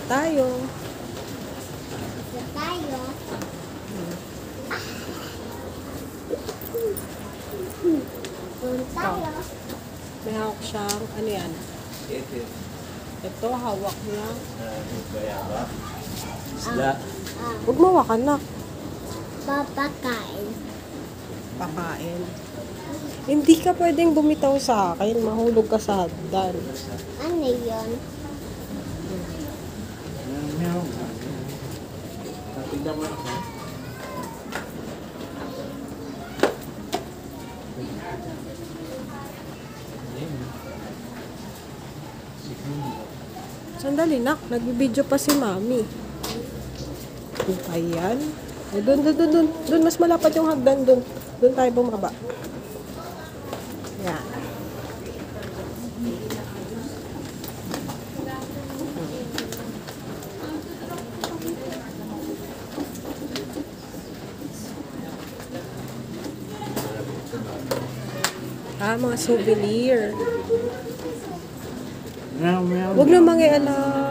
tayo. Isa tayo. Doon tayo. May hawak siyang, ano yan? Ito, hawak niya. Isda. Huwag mawakan na. Papakain. Pakain. Hindi ka pwedeng bumitaw sa akin. Mahulog ka sa hagdan. Ano yun? Meow. Tingnan mo ako. Sandali, nak. Nagbibideo pa si mami. Ayan. Doon. Mas malapad yung hagdan doon. Doon tayo bumaba. Yan. Mga souvenir. Meow, meow. Huwag na mangialam.